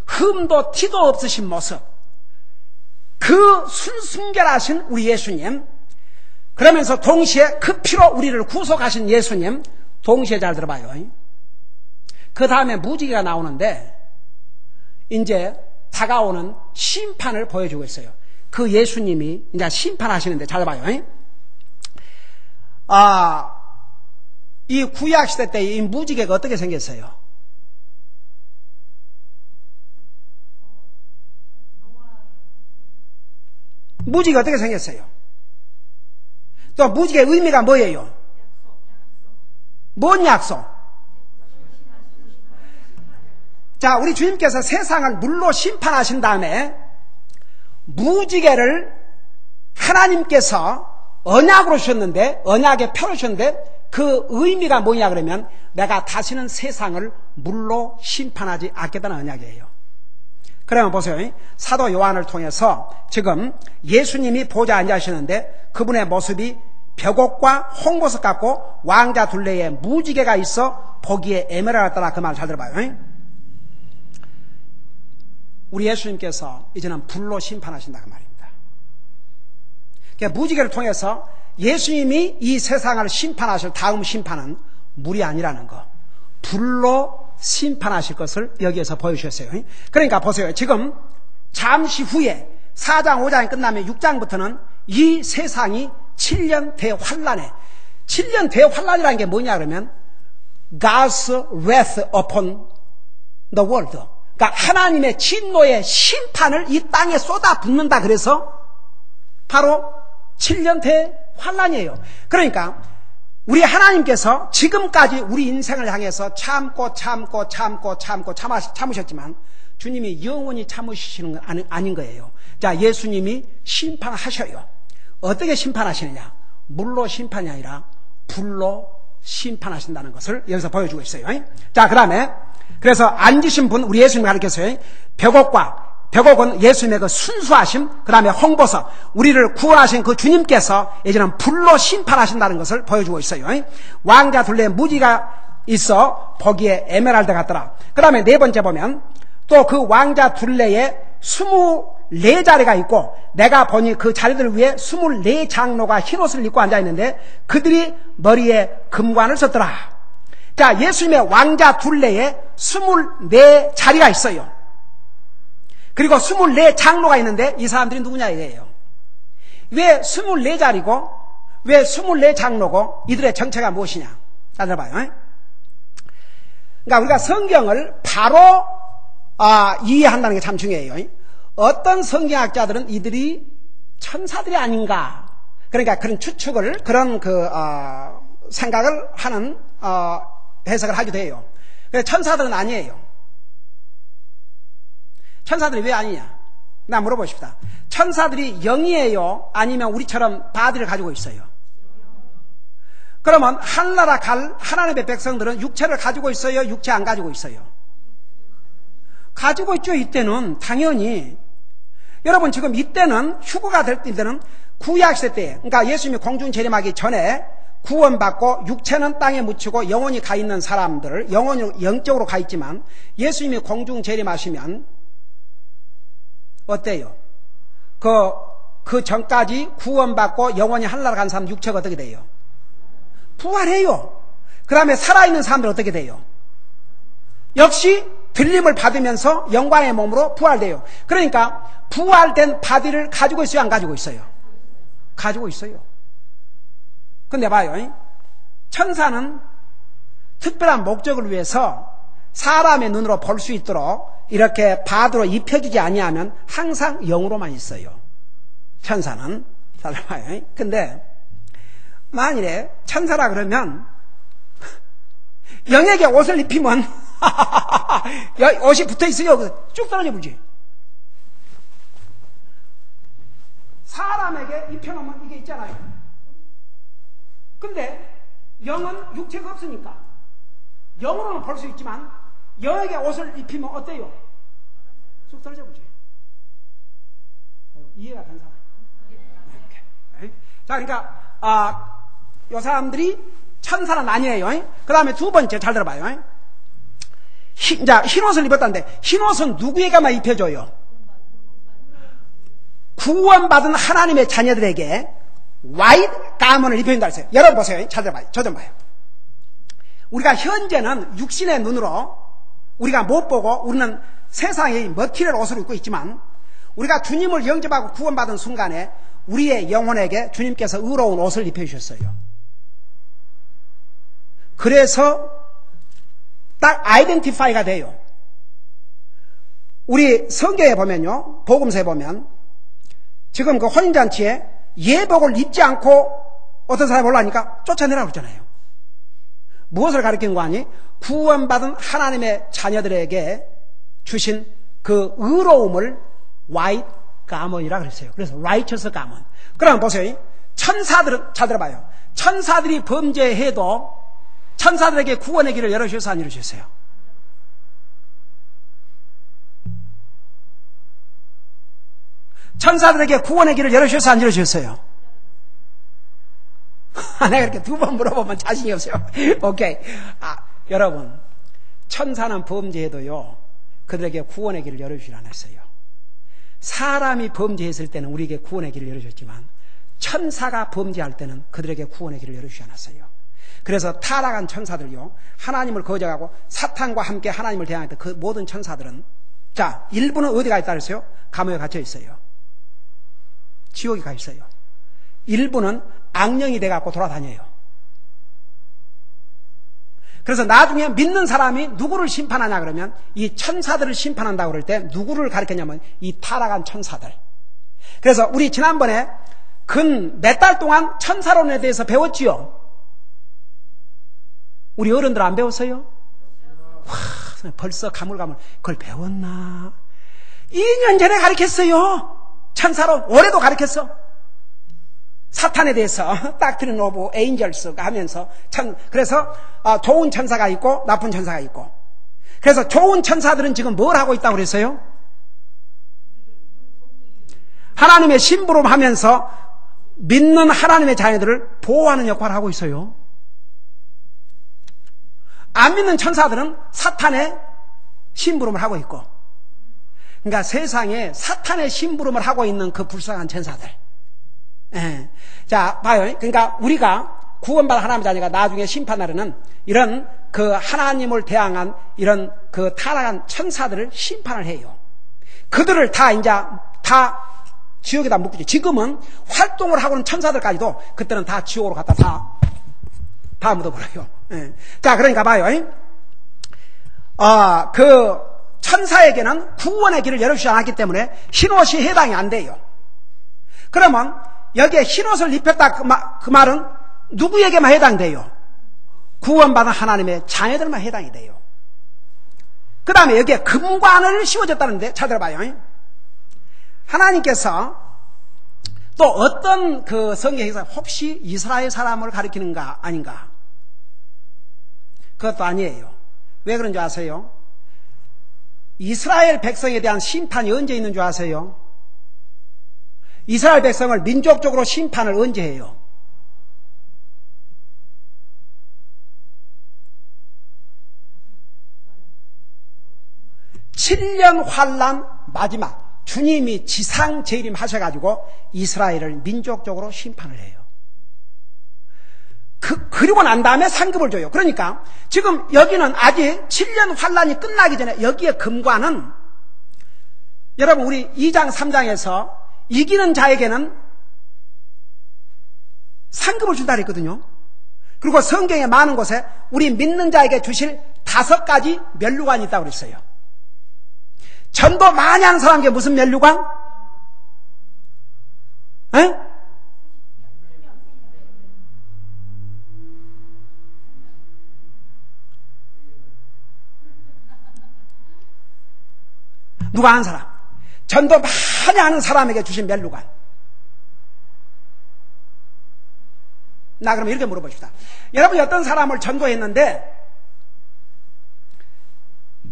S1: 흠도 티도 없으신 모습, 그 순순결하신 우리 예수님, 그러면서 동시에 그 피로 우리를 구속하신 예수님, 동시에 잘 들어봐요. 그 다음에 무지개가 나오는데 이제 다가오는 심판을 보여주고 있어요. 그 예수님이 이제 심판하시는데 잘 봐요. 이 구약시대 때 이 무지개가 어떻게 생겼어요? 무지개가 어떻게 생겼어요? 또 무지개의 의미가 뭐예요? 뭔 약속? 자, 우리 주님께서 세상을 물로 심판하신 다음에 무지개를 하나님께서 언약으로 주셨는데, 언약에 펴주셨는데 그 의미가 뭐냐 그러면 내가 다시는 세상을 물로 심판하지 않겠다는 언약이에요. 그러면 보세요. 사도 요한을 통해서 지금 예수님이 보좌에 앉아 계시는데 그분의 모습이 벽옥과 홍보석 같고 왕자 둘레에 무지개가 있어 보기에 에메랄드 같더라. 그 말 잘 들어봐요. 우리 예수님께서 이제는 불로 심판하신다고 말입니다. 그러니까 무지개를 통해서 예수님이 이 세상을 심판하실 다음 심판은 물이 아니라는 거, 불로 심판하실 것을 여기에서 보여주셨어요. 그러니까 보세요. 지금 잠시 후에 4장 5장이 끝나면 6장부터는 이 세상이 7년 대환란에, 7년 대환란이라는 게 뭐냐 그러면 God's wrath upon the world, 그러니까 하나님의 진노의 심판을 이 땅에 쏟아붓는다. 그래서 바로 7년 대환란이에요. 그러니까 우리 하나님께서 지금까지 우리 인생을 향해서 참으셨지만 주님이 영원히 참으시는 건 아닌 거예요. 자, 예수님이 심판하셔요. 어떻게 심판하시느냐? 물로 심판이 아니라 불로 심판하신다는 것을 여기서 보여주고 있어요. 자, 그 다음에 그래서 앉으신 분, 우리 예수님 가르쳤어요. 벽옥은 예수님의 그 순수하심, 그 다음에 홍보서, 우리를 구원하신 그 주님께서 이제는 불로 심판하신다는 것을 보여주고 있어요. 왕자 둘레에 무지가 있어 보기에 에메랄드 같더라. 그 다음에 네 번째 보면 또 그 왕자 둘레에 24자리가 있고 내가 보니 그 자리들 위에 24장로가 흰옷을 입고 앉아있는데 그들이 머리에 금관을 썼더라. 자, 예수님의 왕자 둘레에 24자리가 있어요. 그리고 24장로가 있는데 이 사람들이 누구냐 이거예요. 왜 24자리고 왜 24장로고 이들의 정체가 무엇이냐? 따져봐요. 그러니까 우리가 성경을 바로 이해한다는 게 참 중요해요. 어떤 성경학자들은 이들이 천사들이 아닌가, 그러니까 그런 추측을, 그런 생각을 하는 해석을 하기도 해요. 그래서 천사들은 아니에요. 천사들이 왜 아니냐? 나 물어보십시다. 천사들이 영이에요? 아니면 우리처럼 바디를 가지고 있어요? 그러면 하늘나라 갈 하나님의 백성들은 육체를 가지고 있어요? 육체 안 가지고 있어요? 가지고 있죠. 이때는 당연히. 여러분 지금 이때는 휴거가 될 때는 구약시대 때, 그러니까 예수님이 공중 재림하기 전에 구원받고 육체는 땅에 묻히고 영혼이 가 있는 사람들, 영혼이 영적으로 가 있지만 예수님이 공중 재림하시면 어때요? 그 전까지 구원받고 영원히 하늘나라 간 사람 육체가 어떻게 돼요? 부활해요. 그 다음에 살아있는 사람들 어떻게 돼요? 역시 들림을 받으면서 영광의 몸으로 부활돼요. 그러니까 부활된 바디를 가지고 있어요? 안 가지고 있어요? 가지고 있어요. 근데 봐요. 천사는 특별한 목적을 위해서 사람의 눈으로 볼 수 있도록 이렇게 바디로 입혀지지 아니하면 항상 영으로만 있어요. 천사는. 잘 봐요. 근데 만일에 천사라 그러면 영에게 옷을 입히면 옷이 붙어 있어요. 쭉 떨어져 버리지. 사람에게 입혀놓으면 이게 있잖아요. 근데 영은 육체가 없으니까 영으로는 볼 수 있지만 영에게 옷을 입히면 어때요? 쑥 떨어져 버리지. 이해가 된 사람? 네. 자, 그러니까 이 사람들이 천사는 아니에요. 그 다음에 두 번째 잘 들어봐요. 흰옷을 입었다는데 흰옷은 누구에게만 입혀줘요? 구원받은 하나님의 자녀들에게 화이트 가문을 입혀준다 했어요. 여러분 보세요. 잘 들어봐요. 저 좀 봐요. 우리가 현재는 육신의 눈으로 우리가 못 보고 우리는 세상의 머티리얼 옷을 입고 있지만 우리가 주님을 영접하고 구원받은 순간에 우리의 영혼에게 주님께서 의로운 옷을 입혀주셨어요. 그래서 딱 아이덴티파이가 돼요. 우리 성경에 보면요, 복음서에 보면 지금 그 혼인잔치에 예복을 입지 않고 어떤 사람이 올라오니까 쫓아내라고 그러잖아요. 무엇을 가리키는 거 아니? 구원받은 하나님의 자녀들에게 주신 그 의로움을 white garment이라고 그랬어요. 그래서 righteous garment. 그럼 보세요. 천사들은, 잘 들어봐요. 천사들이 범죄해도 천사들에게 구원의 길을 열어주셔서 안 열어주셨어요? 천사들에게 구원의 길을 열어주셔서 안 열어주셨어요? 내가 이렇게 두 번 물어보면 자신이 없어요. 오케이. 여러분, 천사는 범죄해도요, 그들에게 구원의 길을 열어주지 않았어요. 사람이 범죄했을 때는 우리에게 구원의 길을 열어줬지만 천사가 범죄할 때는 그들에게 구원의 길을 열어주지 않았어요. 그래서 타락한 천사들요, 하나님을 거절하고 사탄과 함께 하나님을 대항했던 그 모든 천사들은, 자, 일부는 어디 가 있다 그랬어요? 감옥에 갇혀 있어요. 지옥에 가 있어요. 일부는 악령이 돼갖고 돌아다녀요. 그래서 나중에 믿는 사람이 누구를 심판하냐 그러면 이 천사들을 심판한다고 그럴 때 누구를 가리켰냐면 이 타락한 천사들. 그래서 우리 지난번에 근 몇 달 동안 천사론에 대해서 배웠지요. 우리 어른들 안 배웠어요? 와, 벌써 가물가물 그걸 배웠나? 2년 전에 가르쳤어요. 천사론 올해도 가르쳤어. 사탄에 대해서 닥트린 오브 에인절스가 하면서 그래서 좋은 천사가 있고 나쁜 천사가 있고, 그래서 좋은 천사들은 지금 뭘 하고 있다고 그랬어요? 하나님의 심부름 하면서 믿는 하나님의 자녀들을 보호하는 역할을 하고 있어요. 안 믿는 천사들은 사탄의 심부름을 하고 있고, 그러니까 세상에 사탄의 심부름을 하고 있는 그 불쌍한 천사들. 예. 자, 봐요. 그러니까 우리가 구원받은 하나님의 자녀가 나중에 심판날에는 이런 그 하나님을 대항한 이런 그 타락한 천사들을 심판을 해요. 그들을 다 이제 다 지옥에다 묶이죠. 지금은 활동을 하고는 천사들까지도 그때는 다 지옥으로 갖다 다 묻어버려요. 예. 자, 그러니까 봐요. 그 천사에게는 구원의 길을 열어주지 않았기 때문에 흰옷이 해당이 안 돼요. 그러면 여기에 흰옷을 입혔다 그 말은 누구에게만 해당돼요? 구원받은 하나님의 자녀들만 해당이 돼요. 그 다음에 여기에 금관을 씌워줬다는데 잘 들어봐요. 하나님께서 또 어떤 그 성경에서 혹시 이스라엘 사람을 가리키는가 아닌가? 그것도 아니에요. 왜 그런 줄 아세요? 이스라엘 백성에 대한 심판이 언제 있는 줄 아세요? 이스라엘 백성을 민족적으로 심판을 언제 해요? (7년) 환란 마지막 주님이 지상 재림하셔가지고 이스라엘을 민족적으로 심판을 해요. 그리고 난 다음에 상급을 줘요. 그러니까 지금 여기는 아직 7년 환란이 끝나기 전에 여기에 금관은, 여러분 우리 2장 3장에서 이기는 자에게는 상급을 준다 그랬거든요. 그리고 성경에 많은 곳에 우리 믿는 자에게 주실 5가지 면류관이 있다고 그랬어요. 전도 많이 하는 사람에게 무슨 면류관? 에? 누가 아는 사람? 전도 많이 하는 사람에게 주신 면류관. 나 그러면 이렇게 물어봅시다. 여러분이 어떤 사람을 전도했는데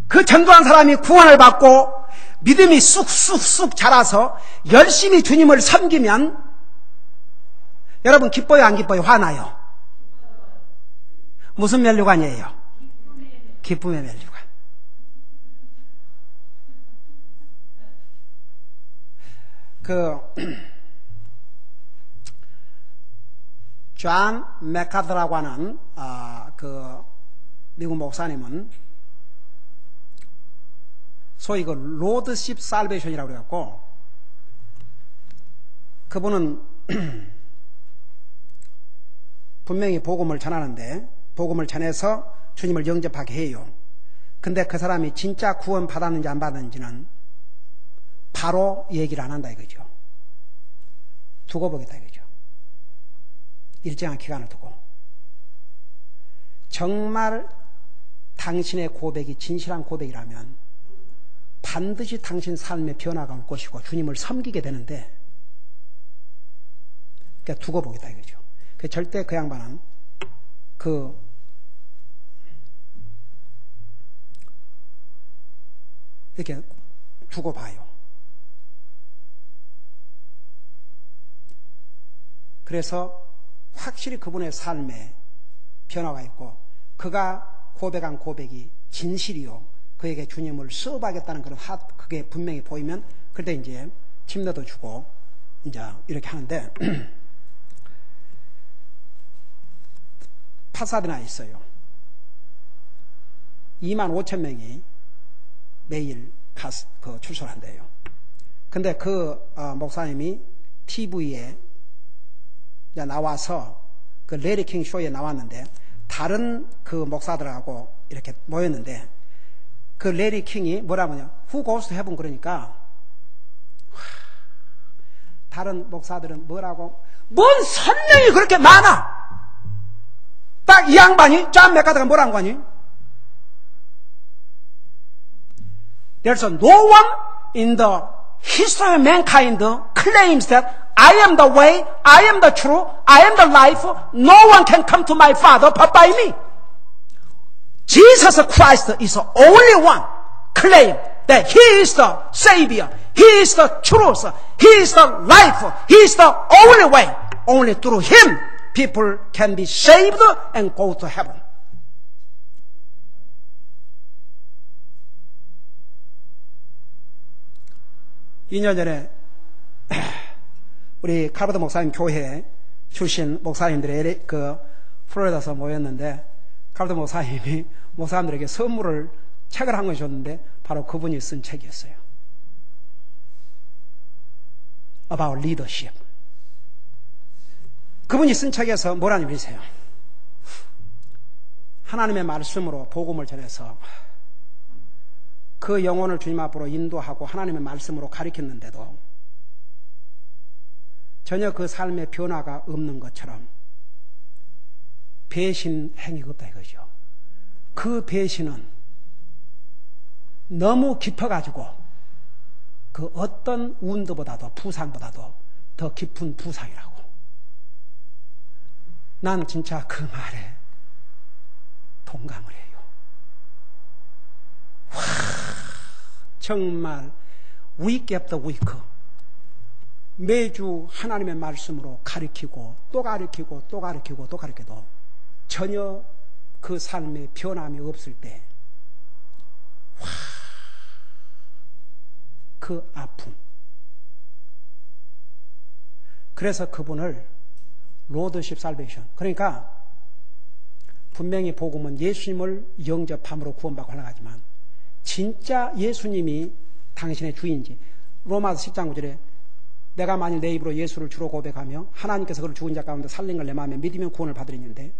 S1: 그 전도한 사람이 구원을 받고 믿음이 쑥쑥쑥 자라서 열심히 주님을 섬기면 여러분 기뻐요 안 기뻐요? 화나요? 무슨 면류관이에요? 기쁨의 면류관. 존 맥카더라고 하는 그 미국 목사님은 소위 그 로드십 살베이션이라고 그래갖고, 그분은 분명히 복음을 전하는데 복음을 전해서 주님을 영접하게 해요. 근데 그 사람이 진짜 구원 받았는지 안 받았는지는 바로 얘기를 안 한다 이거죠. 두고 보겠다 이거죠. 일정한 기간을 두고. 정말 당신의 고백이 진실한 고백이라면 반드시 당신 삶의 변화가 올 것이고 주님을 섬기게 되는데, 그러니까 두고 보겠다 이거죠. 절대 그 양반은 이렇게 두고 봐요. 그래서 확실히 그분의 삶에 변화가 있고 그가 고백한 고백이 진실이요, 그에게 주님을 수업하겠다는 그런 그게 분명히 보이면 그때 이제 침례도 주고 이제 이렇게 하는데 파사드나 있어요. 25,000명이 매일 출석한대요. 근데 목사님이 TV에 나와서 그 레리 킹 쇼에 나왔는데 다른 그 목사들하고 이렇게 모였는데 그 레리 킹이 뭐라고 하냐 Who goes to heaven 그러니까 다른 목사들은 뭐라고 뭔 설명이 그렇게 많아 딱 이 양반이 존 맥카드가 뭐라는 거니 There's no one in the history of mankind claims that I am the way, I am the truth, I am the life. No one can come to my Father but by me. Jesus Christ is the only one claim that He is the Savior, He is the truth, He is the life, He is the only way. Only through Him people can be saved and go to heaven. 이 년 전에 우리 칼버드 목사님 교회 출신 목사님들이 플로리다에서 모였는데 칼버드 목사님이 목사님들에게 선물을 책을 한 권 줬는데 바로 그분이 쓴 책이었어요. About leadership. 그분이 쓴 책에서 뭐라는 말이세요? 하나님의 말씀으로 복음을 전해서 그 영혼을 주님 앞으로 인도하고 하나님의 말씀으로 가르쳤는데도 전혀 그 삶의 변화가 없는 것처럼 배신 행위가 없다 이거죠. 그 배신은 너무 깊어가지고 그 어떤 운드보다도 부상보다도 더 깊은 부상이라고. 난 진짜 그 말에 동감을 해요. 정말 week after week 매주 하나님의 말씀으로 가르치고 또 가르치고 또 가르치고 또 가르쳐도 전혀 그 삶에 변함이 없을 때 그 아픔. 그래서 그분을 로드십 살베이션 그러니까 분명히 복음은 예수님을 영접함으로 구원받고 하나가지만 진짜 예수님이 당신의 주인지 로마서 10장 9절에 내가 만일 내 입으로 예수를 주로 고백하며 하나님께서 그를 죽은 자 가운데 살린 걸 내 마음에 믿으면 구원을 받으리는데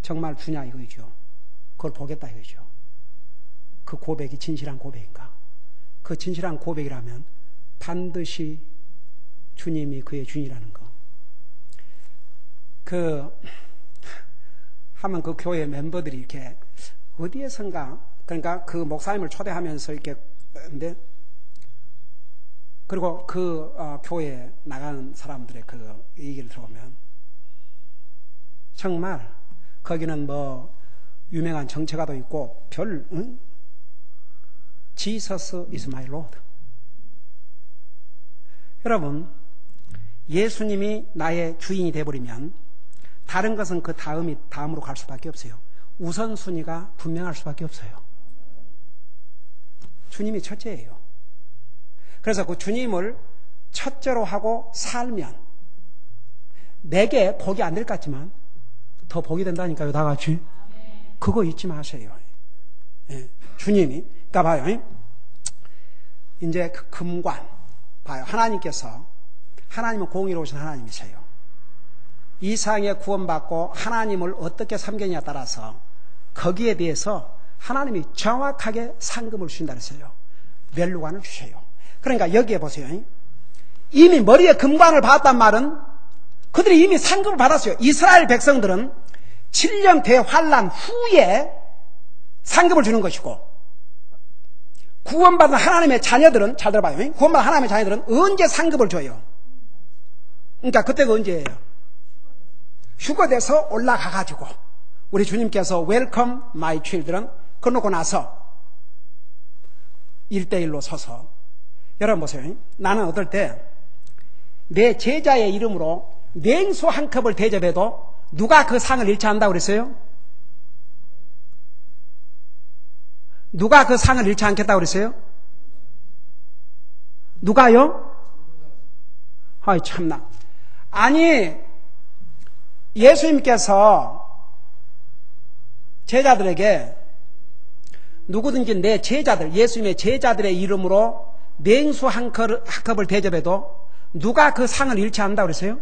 S1: 정말 주냐 이거죠. 그걸 보겠다 이거죠. 그 고백이 진실한 고백인가? 그 진실한 고백이라면 반드시 주님이 그의 주인이라는 거. 하면 그 교회 멤버들이 이렇게 어디에선가 그러니까 그 목사님을 초대하면서 이렇게 근데 그리고 교회에 나가는 사람들의 그 얘기를 들어보면 정말 거기는 뭐 유명한 정체가도 있고 Jesus is my Lord. 여러분 예수님이 나의 주인이 되어버리면 다른 것은 그 다음으로 갈 수밖에 없어요. 우선순위가 분명할 수밖에 없어요. 주님이 첫째예요. 그래서 그 주님을 첫째로 하고 살면 내게 복이 안 될 것 같지만 더 복이 된다니까요. 다 같이. 그거 잊지 마세요. 예, 주님이. 그러니까 봐요. 이제 그 금관 봐요. 하나님께서 하나님은 공의로우신 하나님이세요. 이 세상에 구원받고 하나님을 어떻게 섬기느냐에 따라서 거기에 대해서 하나님이 정확하게 상금을 주신다 그랬어요. 멸류관을 주셔요. 그러니까 여기에 보세요. 이미 머리에 금관을 받았단 말은 그들이 이미 상금을 받았어요. 이스라엘 백성들은 7년 대환란 후에 상금을 주는 것이고 구원받은 하나님의 자녀들은 잘 들어봐요. 구원받은 하나님의 자녀들은 언제 상급을 줘요? 그러니까 그때가 언제예요? 휴거돼서 올라가가지고 우리 주님께서 Welcome my children 그러고 나서 1대1로 서서 여러분 보세요. 나는 어떨 때 내 제자의 이름으로 냉수 한 컵을 대접해도 누가 그 상을 잃지 않는다고 그랬어요? 누가 그 상을 잃지 않겠다고 그랬어요? 누가요? 아이 참나. 아니 예수님께서 제자들에게 누구든지 내 제자들, 예수님의 제자들의 이름으로 냉수 한 컵을 대접해도 누가 그 상을 잃지 않는다고 그랬어요?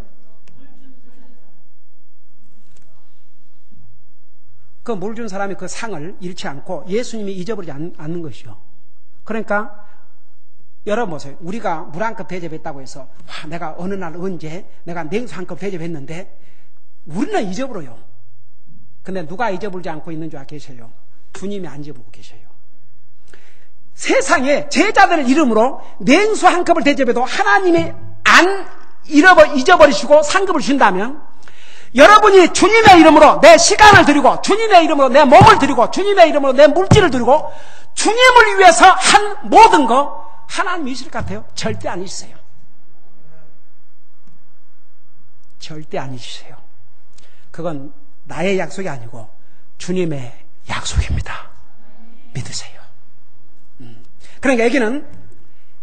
S1: 그 물 준 사람이 그 상을 잃지 않고 예수님이 잊어버리지 않는 것이요. 그러니까 여러분 보세요. 우리가 물 한 컵 대접했다고 해서 내가 어느 날 언제 내가 냉수 한 컵 대접했는데 우리는 잊어버려요. 근데 누가 잊어버리지 않고 있는 줄 계세요? 주님이 안 잊어버리고 계셔요. 세상에 제자들 이름으로 냉수 한 컵을 대접해도 하나님이 안 잊어버리시고 상급을 주신다면 여러분이 주님의 이름으로 내 시간을 드리고 주님의 이름으로 내 몸을 드리고 주님의 이름으로 내 물질을 드리고 주님을 위해서 한 모든 거 하나님이 있을 것 같아요? 절대 아니세요. 절대 아니세요. 그건 나의 약속이 아니고 주님의 약속입니다. 믿으세요. 그러니까 여기는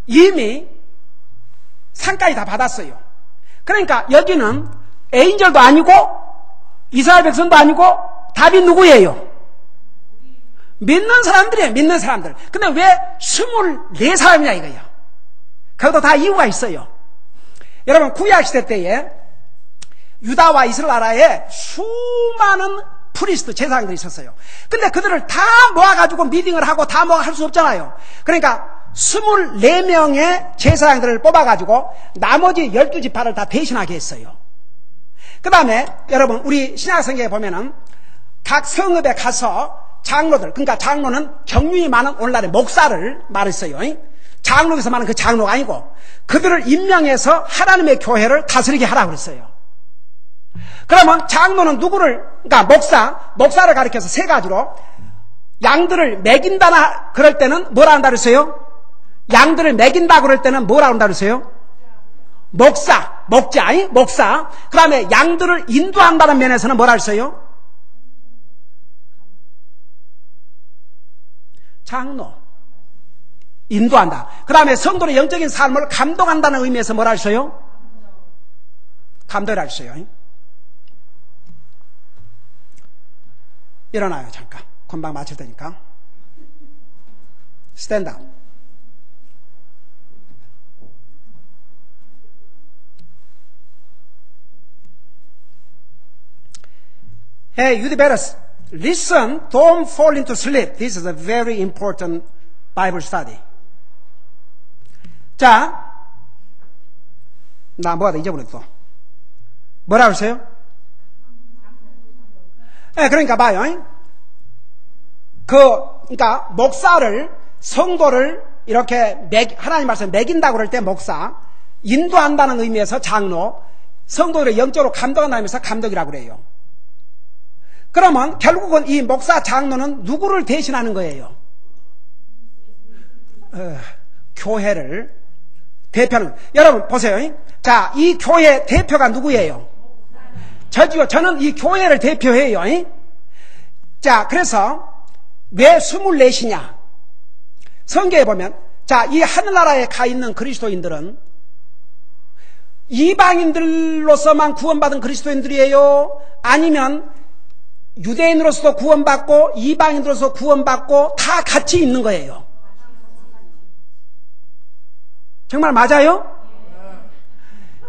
S1: 이미 상까지 다 받았어요. 그러니까 여기는 에인절도 아니고 이스라엘 백성도 아니고 답이 누구예요? 믿는 사람들이에요. 믿는 사람들. 근데 왜 24사람이냐 이거예요. 그것도 다 이유가 있어요. 여러분 구약시대 때에 유다와 이스라엘 나라에 수많은 프리스트 제사장들이 있었어요. 근데 그들을 다 모아가지고 미팅을 하고 다 할 수 없잖아요. 그러니까 24명의 제사장들을 뽑아가지고 나머지 12지파를 다 대신하게 했어요. 그 다음에 여러분 우리 신약성경에 보면은 각 성읍에 가서 장로들, 그러니까 장로는 경륜이 많은 오늘날의 목사를 말했어요. 장로에서 말하는 그 장로가 아니고 그들을 임명해서 하나님의 교회를 다스리게 하라고 그랬어요. 그러면 장로는 누구를, 그러니까 목사를 가리켜서 세 가지로 양들을 먹인다나 그럴 때는 뭐라 한다 그랬어요? 양들을 먹인다 그럴 때는 뭐라 한다 그랬어요? 목사. 그 다음에 양들을 인도한다는 면에서는 뭐라 했어요? 장로. 인도한다. 그 다음에 성도의 영적인 삶을 감동한다는 의미에서 뭐라 했어요? 감독이라 했어요. 일어나요, 잠깐. 금방 마칠 테니까. 스탠드업. Hey, you better listen. Don't fall into sleep. This is a very important Bible study. 자, 나 뭐가 더 잊어버렸어. 뭐라고 했어요? 네, 그러니까 봐요. 그러니까 목사를, 성도를 이렇게 하나님 말씀 먹인다고 그럴 때 목사, 인도한다는 의미에서 장로, 성도를 영적으로 감독한다는 의미에서 감독이라고 그래요. 그러면 결국은 이 목사 장로는 누구를 대신하는 거예요? 교회를 대표하는. 여러분 보세요. 자, 이 교회 대표가 누구예요? 저지요. 저는 이 교회를 대표해요. 자, 그래서 왜 24이냐? 성경에 보면, 자, 이 하늘나라에 가 있는 그리스도인들은 이방인들로서만 구원받은 그리스도인들이에요? 아니면 유대인으로서도 구원받고 이방인으로서 구원받고 다 같이 있는 거예요? 정말 맞아요?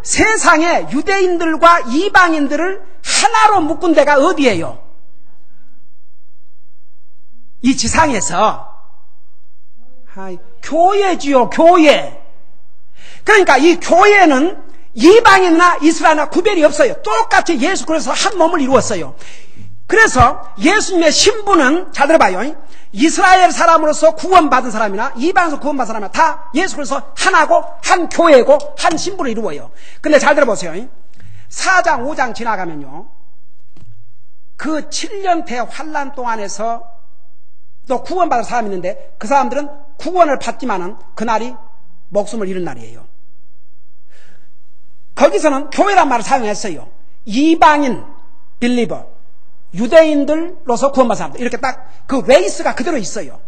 S1: 세상에 유대인들과 이방인들을 하나로 묶은 데가 어디예요? 이 지상에서 교회지요. 교회. 그러니까 이 교회는 이방인이나 이스라엘이나 구별이 없어요. 똑같이 예수 그리스도 한 몸을 이루었어요. 그래서 예수님의 신분은 잘 들어봐요. 이스라엘 사람으로서 구원받은 사람이나 이방에서 구원받은 사람이나 다 예수 그리스도 하나고 한 교회고 한 신분을 이루어요. 근데 잘 들어보세요. 4장 5장 지나가면요, 그 7년 대환란 동안에서 또 구원받은 사람이 있는데 그 사람들은 구원을 받지만은 그날이 목숨을 잃은 날이에요. 거기서는 교회란 말을 사용했어요. 이방인 빌리버, 유대인들로서 구원받은 사람들, 이렇게 딱 그 레이스가 그대로 있어요.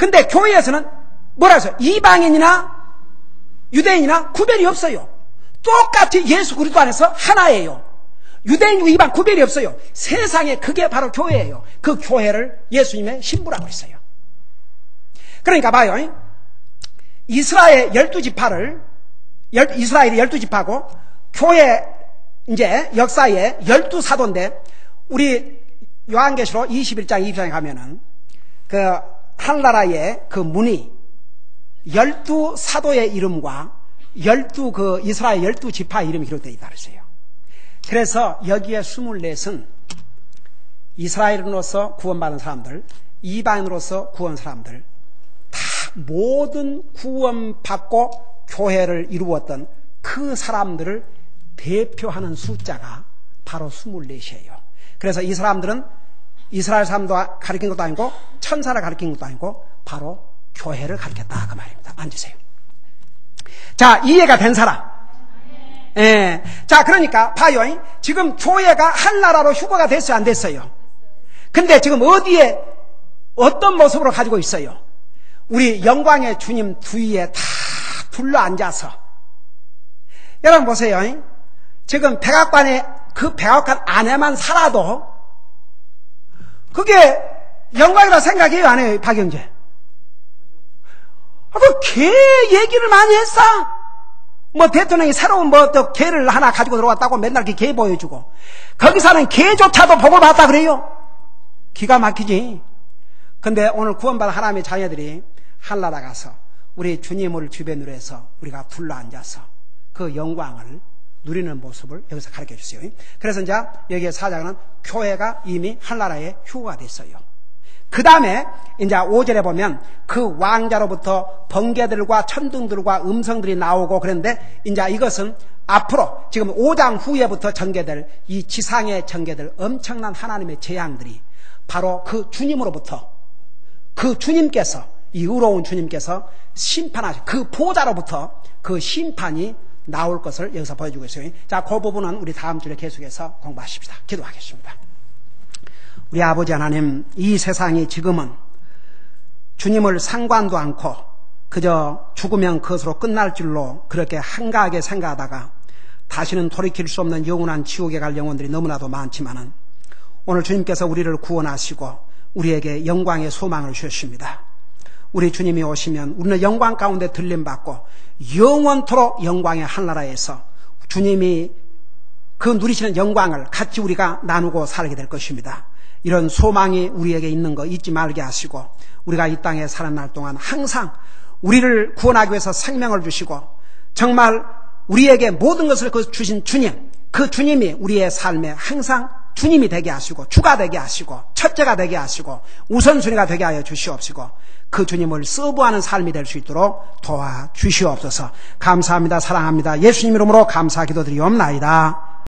S1: 근데 교회에서는 뭐라 해서 이방인이나 유대인이나 구별이 없어요. 똑같이 예수 그리스도 안에서 하나예요. 유대인과 이방 구별이 없어요. 세상에 그게 바로 교회예요. 그 교회를 예수님의 신부라고 했어요. 그러니까 봐요. 이스라엘 12지파를 이스라엘이 12지파고 교회 이제 역사의 12사도인데 우리 요한계시록 21장 22장에 가면은 그 한나라의 그 문이 12사도의 이름과 그 이스라엘 12지파의 이름이 기록되어 있다 그랬어요. 그래서 여기에 24은 이스라엘인으로서 구원받은 사람들, 이방인으로서 구원 사람들, 다 모든 구원받고 교회를 이루었던 그 사람들을 대표하는 숫자가 바로 24이에요. 그래서 이 사람들은 이스라엘 사람도 가르친 것도 아니고 천사를 가르친 것도 아니고 바로 교회를 가르쳤다 그 말입니다. 앉으세요. 자, 이해가 된 사람. 예. 자, 그러니까 봐요. 지금 교회가 한 나라로 휴거가 됐어요, 안 됐어요? 근데 지금 어디에 어떤 모습으로 가지고 있어요? 우리 영광의 주님 뒤에 다 둘러 앉아서. 여러분 보세요. 지금 백악관에 그 백악관 안에만 살아도 그게 영광이라고 생각해요, 안 해요, 박영재? 그 개 얘기를 많이 했어. 뭐 대통령이 새로운 또 개를 하나 가지고 들어왔다고 맨날 그 개 보여주고 거기 사는 개조차도 복을 받았다 그래요. 기가 막히지. 근데 오늘 구원받은 하나님의 자녀들이 한나라 가서 우리 주님을 주변으로 해서 우리가 둘러앉아서 그 영광을 누리는 모습을 여기서 가르쳐 주세요. 그래서 이제 여기에 사장은 교회가 이미 한나라에 휴거가 됐어요. 그 다음에 이제 5절에 보면 그 왕자로부터 번개들과 천둥들과 음성들이 나오고 그런데 이제 이것은 앞으로 지금 5장 후에부터 전개될 이 지상에 전개될 엄청난 하나님의 재앙들이 바로 그 주님으로부터 그 주님께서 이 의로운 주님께서 심판하실 그 보좌로부터 그 심판이 나올 것을 여기서 보여주고 있어요. 자, 그 부분은 우리 다음 주에 계속해서 공부하십시다. 기도하겠습니다. 우리 아버지 하나님, 이 세상이 지금은 주님을 상관도 않고 그저 죽으면 그것으로 끝날 줄로 그렇게 한가하게 생각하다가 다시는 돌이킬 수 없는 영원한 지옥에 갈 영혼들이 너무나도 많지만은 오늘 주님께서 우리를 구원하시고 우리에게 영광의 소망을 주셨습니다. 우리 주님이 오시면 우리는 영광 가운데 들림받고 영원토록 영광의 한나라에서 주님이 그 누리시는 영광을 같이 우리가 나누고 살게 될 것입니다. 이런 소망이 우리에게 있는 거 잊지 말게 하시고 우리가 이 땅에 사는 날 동안 항상 우리를 구원하기 위해서 생명을 주시고 정말 우리에게 모든 것을 주신 주님, 그 주님이 우리의 삶에 항상 주님이 되게 하시고 주가 되게 하시고 첫째가 되게 하시고 우선순위가 되게 하여 주시옵시고 그 주님을 서브하는 삶이 될 수 있도록 도와주시옵소서. 감사합니다. 사랑합니다. 예수님 이름으로 감사 기도드리옵나이다.